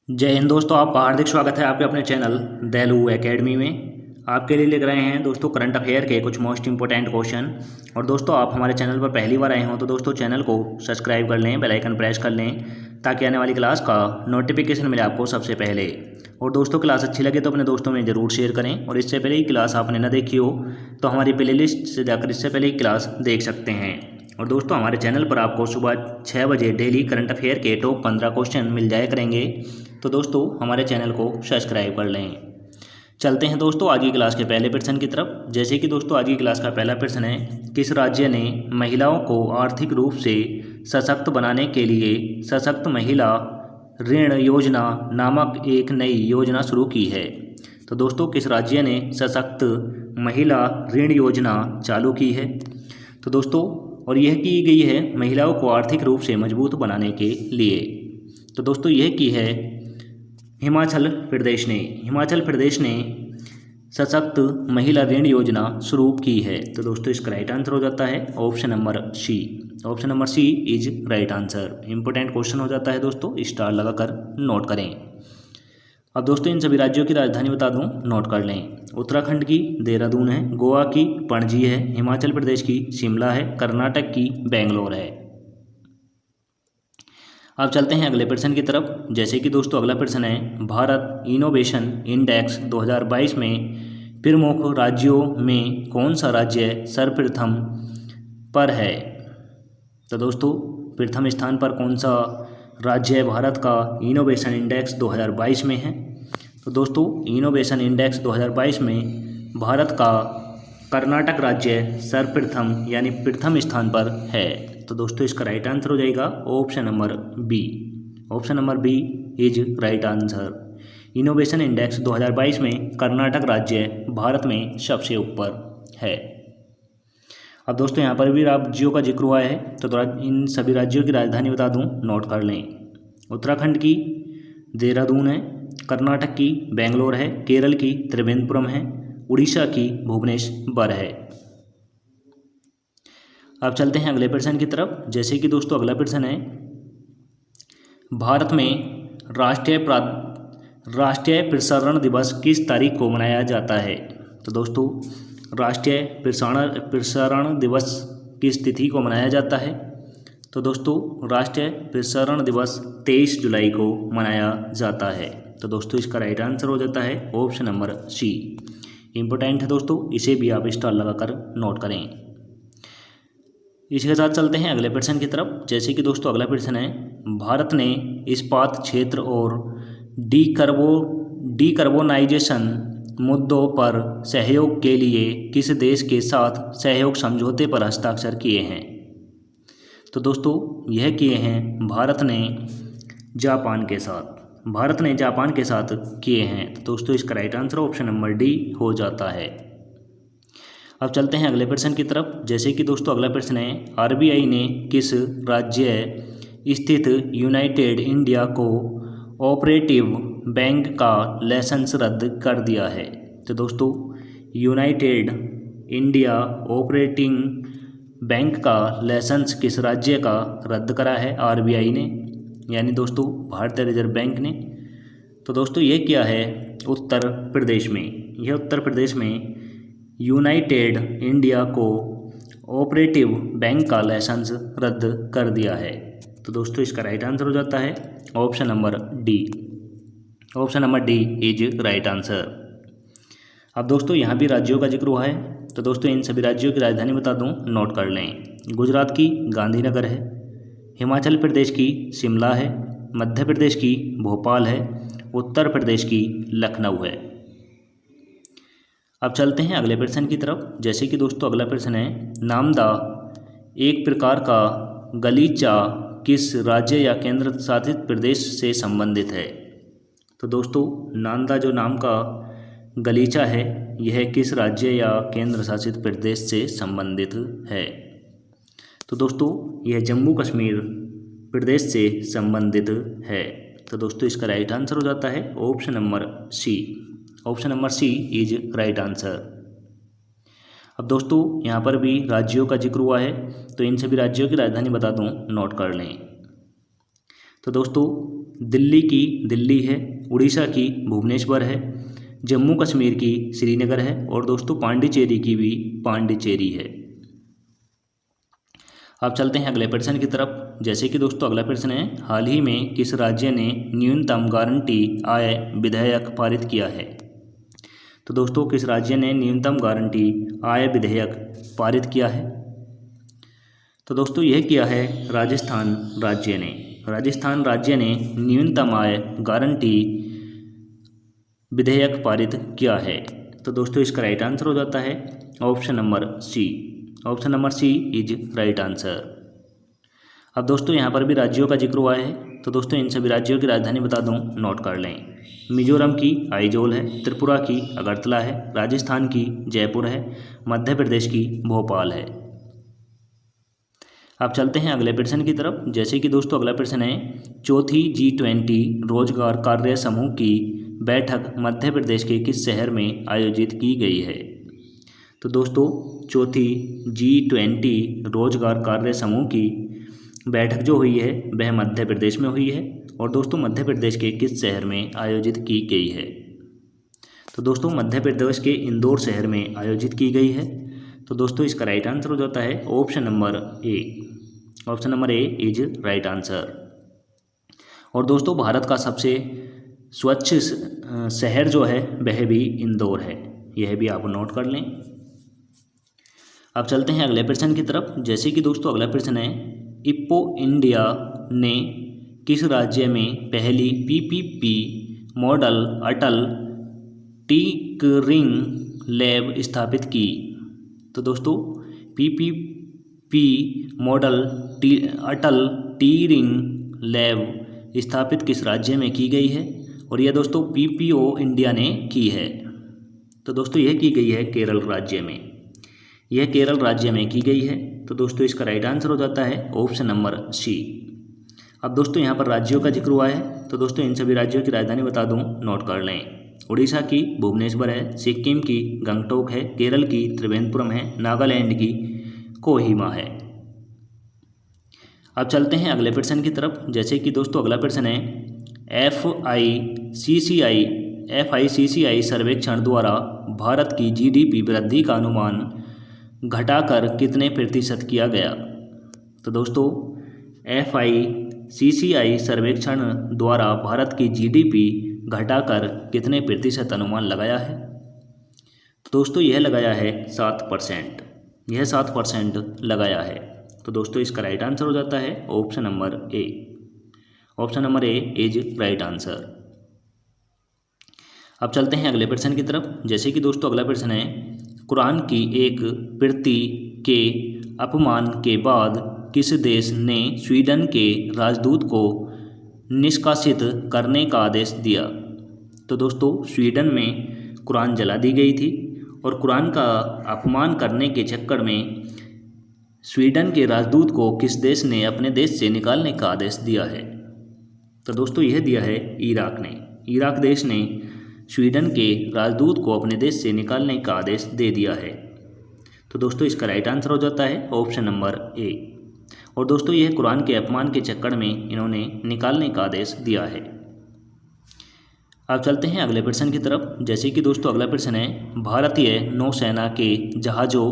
जय हिंद दोस्तों, आपका हार्दिक स्वागत है आपके अपने चैनल देलू एकेडमी में। आपके लिए लेकर आए हैं दोस्तों करंट अफेयर के कुछ मोस्ट इंपॉर्टेंट क्वेश्चन। और दोस्तों आप हमारे चैनल पर पहली बार आए हों तो दोस्तों चैनल को सब्सक्राइब कर लें, बेल आइकन प्रेस कर लें ताकि आने वाली क्लास का नोटिफिकेशन मिले आपको सबसे पहले। और दोस्तों क्लास अच्छी लगे तो अपने दोस्तों में ज़रूर शेयर करें। और इससे पहले ही क्लास आपने ना देखी हो तो हमारी प्लेलिस्ट से जाकर इससे पहले ही क्लास देख सकते हैं। और दोस्तों हमारे चैनल पर आपको सुबह 6 बजे डेली करंट अफेयर के टॉप 15 क्वेश्चन मिल जाया करेंगे। तो दोस्तों हमारे चैनल को सब्सक्राइब कर लें। चलते हैं दोस्तों आज की क्लास के पहले प्रश्न की तरफ। जैसे कि दोस्तों आज की क्लास का पहला प्रश्न है, किस राज्य ने महिलाओं को आर्थिक रूप से सशक्त बनाने के लिए सशक्त महिला ऋण योजना नामक एक नई योजना शुरू की है? तो दोस्तों किस राज्य ने सशक्त महिला ऋण योजना चालू की है? तो दोस्तों और यह की गई है महिलाओं को आर्थिक रूप से मजबूत बनाने के लिए। तो दोस्तों यह की है हिमाचल प्रदेश ने सशक्त महिला ऋण योजना शुरू की है। तो दोस्तों इसका राइट आंसर हो जाता है option number C. Option number C is right answer. Important question हो जाता है दोस्तों, स्टार लगाकर नोट करें। अब दोस्तों इन सभी राज्यों की राजधानी बता दूं, नोट कर लें। उत्तराखंड की देहरादून है, गोवा की पणजी है, हिमाचल प्रदेश की शिमला है, कर्नाटक की बेंगलोर है। अब चलते हैं अगले प्रश्न की तरफ। जैसे कि दोस्तों अगला प्रश्न है, भारत इनोवेशन इंडेक्स 2022 में प्रमुख राज्यों में कौन सा राज्य सर्वप्रथम पर है? तो दोस्तों प्रथम स्थान पर कौन सा राज्य भारत का इनोवेशन इंडेक्स 2022 में है? तो दोस्तों इनोवेशन इंडेक्स 2022 में भारत का कर्नाटक राज्य सर्वप्रथम यानी प्रथम स्थान पर है। तो दोस्तों इसका राइट आंसर हो जाएगा option number B. Option number B is right answer. Innovation index 2022 में कर्नाटक राज्य भारत में सबसे ऊपर है। अब दोस्तों यहाँ पर भी राज्यों का जिक्र हुआ है तो इन सभी राज्यों की राजधानी बता दूं, नोट कर लें। उत्तराखंड की देहरादून है, कर्नाटक की बेंगलोर है, केरल की त्रिवेंद्रपुरम है, उड़ीसा की भुवनेश्वर है। अब चलते हैं अगले प्रश्न की तरफ। जैसे कि दोस्तों अगला प्रश्न है, भारत में राष्ट्रीय प्रसारण दिवस किस तारीख को मनाया जाता है? तो दोस्तों राष्ट्रीय प्रसारण दिवस किस तिथि को मनाया जाता है? तो दोस्तों राष्ट्रीय प्रसारण दिवस 23 जुलाई को मनाया जाता है। तो दोस्तों इसका राइट आंसर हो जाता है ऑप्शन नंबर सी। इंपॉर्टेंट है दोस्तों, इसे भी आप स्टार लगाकर नोट करें। इसके साथ चलते हैं अगले प्रश्न की तरफ। जैसे कि दोस्तों अगला प्रश्न है, भारत ने इस्पात क्षेत्र और डीकार्बोनाइजेशन मुद्दों पर सहयोग के लिए किस देश के साथ सहयोग समझौते पर हस्ताक्षर किए हैं? तो दोस्तों यह किए हैं भारत ने जापान के साथ किए हैं। तो दोस्तों इसका right answer option number D हो जाता है। अब चलते हैं अगले प्रश्न की तरफ। जैसे कि दोस्तों अगला प्रश्न है, आरबीआई ने किस राज्य स्थित United India co operative bank का लाइसेंस रद्द कर दिया है? तो दोस्तों यूनाइटेड इंडिया ऑपरेटिंग बैंक का लाइसेंस किस राज्य का रद्द करा है आरबीआई ने, यानी दोस्तों भारतीय रिजर्व बैंक ने? तो दोस्तों ये किया है उत्तर प्रदेश में। यह उत्तर प्रदेश में United India co operative bank का लाइसेंस रद्द कर दिया है। तो दोस्तों इसका राइट आंसर हो जाता है option number D. Option number D is right answer. अब दोस्तों यहाँ भी राज्यों का जिक्र हुआ है तो दोस्तों इन सभी राज्यों की राजधानी बता दूं, नोट कर लें। गुजरात की गांधीनगर है, हिमाचल प्रदेश की शिमला है, मध्य प्रदेश की भोपाल है, उत्तर प्रदेश की लखनऊ है। अब चलते हैं अगले प्रश्न की तरफ। जैसे कि दोस्तों अगला प्रश्न है, नामदा एक प्रकार का गलीचा किस राज्य या केंद्र शासित प्रदेश से संबंधित है? तो दोस्तों नामदा जो नाम का गलीचा है यह किस राज्य या केंद्र शासित प्रदेश से संबंधित है? तो दोस्तों यह जम्मू कश्मीर प्रदेश से संबंधित है। तो दोस्तों इसका राइट आंसर हो जाता है option number C. Option number C is right answer. अब दोस्तों यहाँ पर भी राज्यों का जिक्र हुआ है तो इन सभी राज्यों की राजधानी बता दूं, नोट कर लें। तो दोस्तों दिल्ली की दिल्ली है, उड़ीसा की भुवनेश्वर है, जम्मू कश्मीर की श्रीनगर है और दोस्तों पांडिचेरी की भी पांडिचेरी है। अब चलते हैं अगले प्रश्न की तरफ। जैसे कि दोस्तों अगला प्रश्न है, हाल ही में किस राज्य ने न्यूनतम गारंटी आय विधेयक पारित किया है? तो दोस्तों किस राज्य ने न्यूनतम गारंटी आय विधेयक पारित किया है? तो दोस्तों यह किया है राजस्थान राज्य ने। राजस्थान राज्य ने न्यूनतम आय गारंटी विधेयक पारित किया है। तो दोस्तों इसका राइट आंसर हो जाता है option number C. Option number C is right answer. अब दोस्तों यहाँ पर भी राज्यों का जिक्र हुआ है, तो दोस्तों इन सभी राज्यों की राजधानी बता दूं, नोट कर लें। मिजोरम की आइजोल है, त्रिपुरा की अगरतला है, राजस्थान की जयपुर है, मध्य प्रदेश की भोपाल है। अब चलते हैं अगले प्रश्न की तरफ। जैसे कि दोस्तों अगला प्रश्न है, चौथी G20 रोजगार कार्य समूह की बैठक मध्य प्रदेश के किस शहर में आयोजित की गई है? तो दोस्तों चौथी G20 रोजगार कार्य समूह की बैठक जो हुई है वह मध्य प्रदेश में हुई है और दोस्तों मध्य प्रदेश के किस शहर में आयोजित की गई है? तो दोस्तों मध्य प्रदेश के इंदौर शहर में आयोजित की गई है। तो दोस्तों इसका राइट आंसर हो जाता है option number A. Option number A is right answer. और दोस्तों भारत का सबसे स्वच्छ शहर जो है वह भी इंदौर है, यह भी आप नोट कर लें। अब चलते हैं अगले प्रश्न की तरफ। जैसे कि दोस्तों अगला प्रश्न है, इप्पो इंडिया ने किस राज्य में पहली PPP मॉडल अटल टिंकरिंग लैब स्थापित की? तो दोस्तों PPP मॉडल अटल टिंकरिंग लैब स्थापित किस राज्य में की गई है? और यह दोस्तों PPO इंडिया ने की है। तो दोस्तों यह की गई है केरल राज्य में, यह केरल राज्य में की गई है। तो दोस्तों इसका राइट आंसर हो जाता है ऑप्शन नंबर सी। अब दोस्तों यहाँ पर राज्यों का जिक्र हुआ है, तो दोस्तों इन सभी राज्यों की राजधानी बता दूं, नोट कर लें। उड़ीसा की भुवनेश्वर है, सिक्किम की गंगटोक है, केरल की त्रिवेंद्रपुरम है, नागालैंड की कोहिमा है। अब चलते हैं अगले प्रश्न की तरफ। जैसे कि दोस्तों अगला प्रश्न है, FICCI सर्वेक्षण द्वारा भारत की GDP वृद्धि का अनुमान घटाकर कितने प्रतिशत किया गया? तो दोस्तों FICCI सर्वेक्षण द्वारा भारत की GDP घटाकर कितने प्रतिशत अनुमान लगाया है? तो दोस्तों यह लगाया है 7%, यह 7% लगाया है। तो दोस्तों इसका राइट आंसर हो जाता है option number A. Option number A is right answer. अब चलते हैं अगले प्रश्न की तरफ। जैसे कि दोस्तों अगला प्रश्न है, कुरान की एक प्रति के अपमान के बाद किस देश ने स्वीडन के राजदूत को निष्कासित करने का आदेश दिया? तो दोस्तों स्वीडन में कुरान जला दी गई थी और कुरान का अपमान करने के चक्कर में स्वीडन के राजदूत को किस देश ने अपने देश से निकालने का आदेश दिया है? तो दोस्तों यह दिया है इराक ने। इराक देश ने स्वीडन के राजदूत को अपने देश से निकालने का आदेश दे दिया है। तो दोस्तों इसका राइट आंसर हो जाता है ऑप्शन नंबर ए। और दोस्तों यह कुरान के अपमान के चक्कर में इन्होंने निकालने का आदेश दिया है। अब चलते हैं अगले प्रश्न की तरफ। जैसे कि दोस्तों अगला प्रश्न है, भारतीय नौसेना के जहाज़ों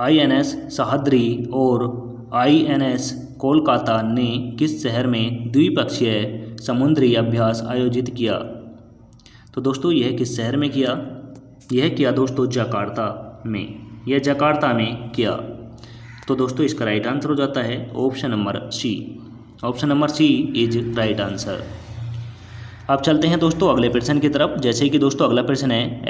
INS सह्याद्री और INS कोलकाता ने किस शहर में द्विपक्षीय समुद्री अभ्यास आयोजित किया? तो दोस्तों यह किस शहर में किया? यह किया दोस्तों जकार्ता में, यह जकार्ता में किया। तो दोस्तों इसका राइट आंसर हो जाता है option number C. Option number C is right answer. अब चलते हैं दोस्तों अगले प्रश्न की तरफ। जैसे कि दोस्तों अगला प्रश्न है,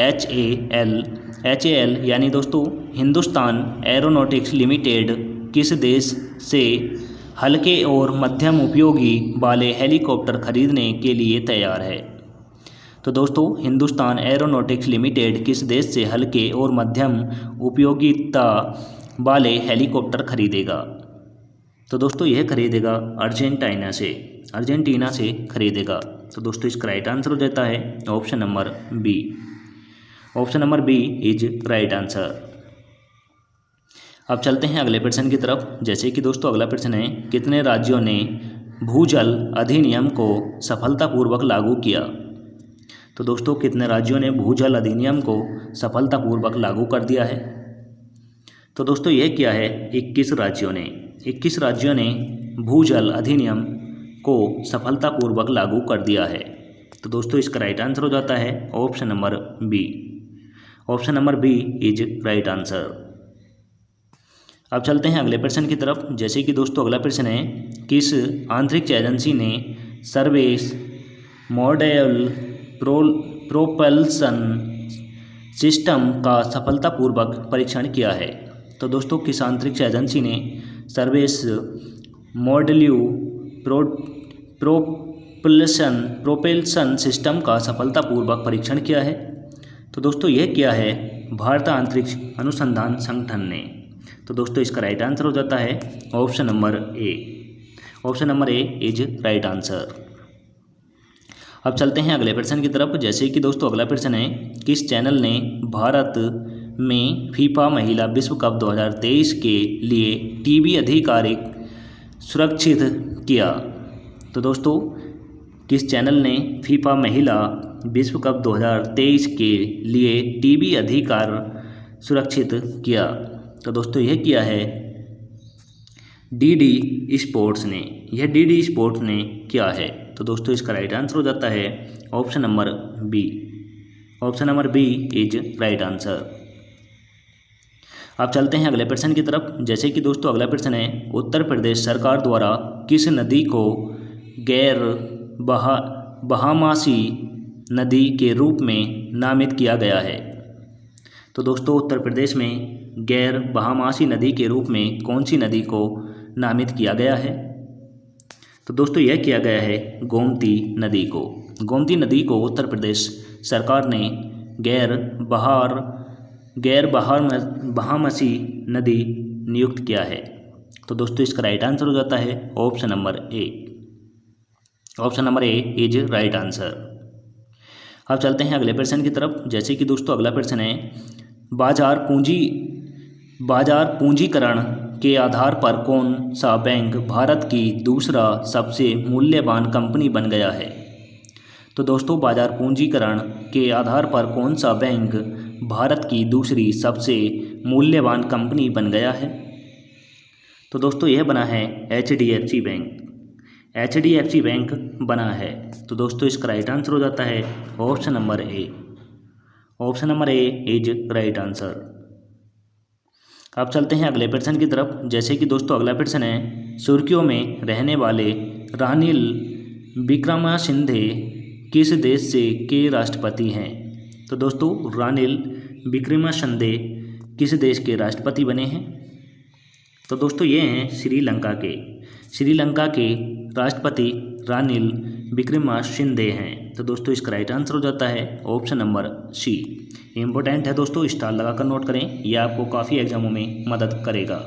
HAL यानी दोस्तों हिंदुस्तान एरोनॉटिक्स लिमिटेड किस देश से हल्के और मध्यम उपयोगी वाले हेलीकॉप्टर खरीदने के लिए तैयार है? तो दोस्तों हिंदुस्तान एरोनॉटिक्स लिमिटेड किस देश से हल्के और मध्यम उपयोगिता वाले हेलीकॉप्टर खरीदेगा? तो दोस्तों यह खरीदेगा अर्जेंटीना से खरीदेगा। तो दोस्तों इसका राइट आंसर हो जाता है option number B. Option number B is right answer. अब चलते हैं अगले प्रश्न की तरफ। जैसे कि दोस्तों अगला प्रश्न है, कितने राज्यों ने भूजल अधिनियम को सफलतापूर्वक लागू किया? तो दोस्तों कितने राज्यों ने भूजल अधिनियम को सफलतापूर्वक लागू कर दिया है? तो दोस्तों यह किया है 21 राज्यों ने। 21 राज्यों ने भूजल अधिनियम को सफलतापूर्वक लागू कर दिया है। तो दोस्तों इसका राइट आंसर हो जाता है option number B. Option number B is right answer. अब चलते हैं अगले प्रश्न की तरफ। जैसे कि दोस्तों अगला प्रश्न है, किस अंतरिक्ष एजेंसी ने सर्विस मॉड्यूल प्रोपल्सन सिस्टम का सफलतापूर्वक परीक्षण किया है? तो दोस्तों किस अंतरिक्ष एजेंसी ने सर्विस मॉड्यूल प्रोपल्सन सिस्टम का सफलतापूर्वक परीक्षण किया है? तो दोस्तों यह किया है भारतीय अंतरिक्ष अनुसंधान संगठन ने। तो दोस्तों इसका राइट आंसर हो जाता है option number A. Option number A is right answer. अब चलते हैं अगले प्रश्न की तरफ। जैसे कि दोस्तों अगला प्रश्न है, किस चैनल ने भारत में फीफा महिला विश्व कप 2023 के लिए टीवी आधिकारिक सुरक्षित किया? तो दोस्तों किस चैनल ने फीफा महिला विश्व कप 2023 के लिए टीवी अधिकार सुरक्षित किया? तो दोस्तों यह किया है डीडी स्पोर्ट्स ने। यह डीडी स्पोर्ट्स ने किया है। तो दोस्तों इसका राइट आंसर हो जाता है option number B. Option number B is right answer. अब चलते हैं अगले प्रश्न की तरफ। जैसे कि दोस्तों अगला प्रश्न है, उत्तर प्रदेश सरकार द्वारा किस नदी को गैर बहामासी नदी के रूप में नामित किया गया है? तो दोस्तों उत्तर प्रदेश में गैर बहामासी नदी के रूप में कौन सी नदी को नामित किया गया है? तो दोस्तों यह किया गया है गोमती नदी को। गोमती नदी को उत्तर प्रदेश सरकार ने गैर बहामासी नदी नियुक्त किया है। तो दोस्तों इसका राइट आंसर हो जाता है option number A. Option number A is right answer. अब चलते हैं अगले प्रश्न की तरफ। जैसे कि दोस्तों अगला प्रश्न है, बाजार पूंजीकरण के आधार पर कौन सा बैंक भारत की दूसरा सबसे मूल्यवान कंपनी बन गया है? तो दोस्तों बाजार पूंजीकरण के आधार पर कौन सा बैंक भारत की दूसरी सबसे मूल्यवान कंपनी बन गया है? तो दोस्तों यह बना है HDFC बैंक। HDFC बैंक बना है। तो दोस्तों इसका राइट आंसर हो जाता है option number A. Option number A is right answer. अब चलते हैं अगले प्रश्न की तरफ। जैसे कि दोस्तों अगला प्रश्न है, सुर्खियों में रहने वाले रानिल विक्रमासिंघे किस देश से के राष्ट्रपति हैं? तो दोस्तों रानिल विक्रमासिंघे किस देश के राष्ट्रपति बने हैं? तो दोस्तों ये हैं श्रीलंका के। श्रीलंका के राष्ट्रपति रानिल विक्रमासिंघे हैं। तो दोस्तों इसका राइट आंसर हो जाता है ऑप्शन नंबर सी। इम्पोर्टेंट है दोस्तों, स्टार लगाकर नोट करें, यह आपको काफ़ी एग्जामों में मदद करेगा।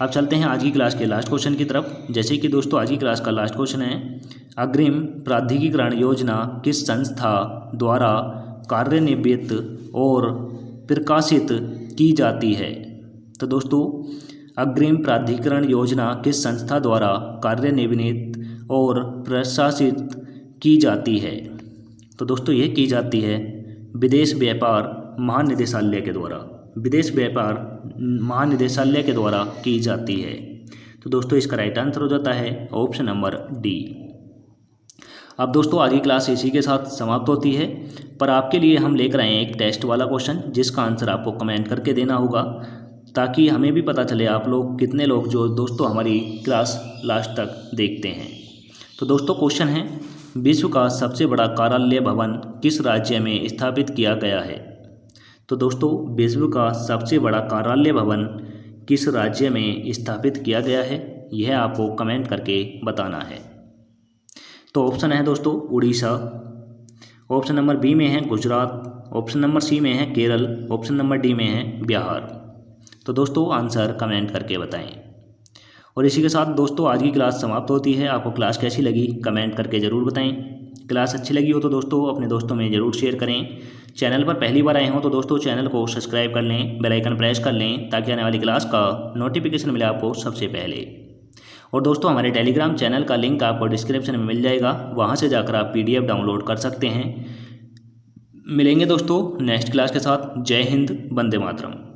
अब चलते हैं आज की क्लास के लास्ट क्वेश्चन की तरफ। जैसे कि दोस्तों आज की क्लास का लास्ट क्वेश्चन है, अग्रिम प्राधिकरण योजना किस संस्था द्वारा कार्यान्वित और प्रकाशित की जाती है? तो दोस्तों अग्रिम प्राधिकरण योजना किस संस्था द्वारा कार्यान्वित और प्रशासित की जाती है? तो दोस्तों यह की जाती है विदेश व्यापार महानिदेशालय के द्वारा। विदेश व्यापार महानिदेशालय के द्वारा की जाती है। तो दोस्तों इसका राइट आंसर हो जाता है ऑप्शन नंबर डी। अब दोस्तों आज की क्लास इसी के साथ समाप्त होती है, पर आपके लिए हम लेकर आए हैं एक टेस्ट वाला क्वेश्चन जिसका आंसर आपको कमेंट करके देना होगा, ताकि हमें भी पता चले आप लोग कितने लोग जो दोस्तों हमारी क्लास लास्ट तक देखते हैं। तो दोस्तों क्वेश्चन है, विश्व का सबसे बड़ा कार्यालय भवन किस राज्य में स्थापित किया गया है? तो दोस्तों विश्व का सबसे बड़ा कार्यालय भवन किस राज्य में स्थापित किया गया है, यह आपको कमेंट करके बताना है। तो ऑप्शन है दोस्तों उड़ीसा, ऑप्शन नंबर बी में है गुजरात, ऑप्शन नंबर सी में है केरल, ऑप्शन नंबर डी में है बिहार। तो दोस्तों आंसर कमेंट करके बताएं। और इसी के साथ दोस्तों आज की क्लास समाप्त होती है। आपको क्लास कैसी लगी कमेंट करके ज़रूर बताएं। क्लास अच्छी लगी हो तो दोस्तों अपने दोस्तों में ज़रूर शेयर करें। चैनल पर पहली बार आए हों तो दोस्तों चैनल को सब्सक्राइब कर लें, बेल आइकन प्रेस कर लें, ताकि आने वाली क्लास का नोटिफिकेशन मिले आपको सबसे पहले। और दोस्तों हमारे टेलीग्राम चैनल का लिंक आपको डिस्क्रिप्शन में मिल जाएगा, वहाँ से जाकर आप PDF डाउनलोड कर सकते हैं। मिलेंगे दोस्तों नेक्स्ट क्लास के साथ। जय हिंद, वंदे मातरम।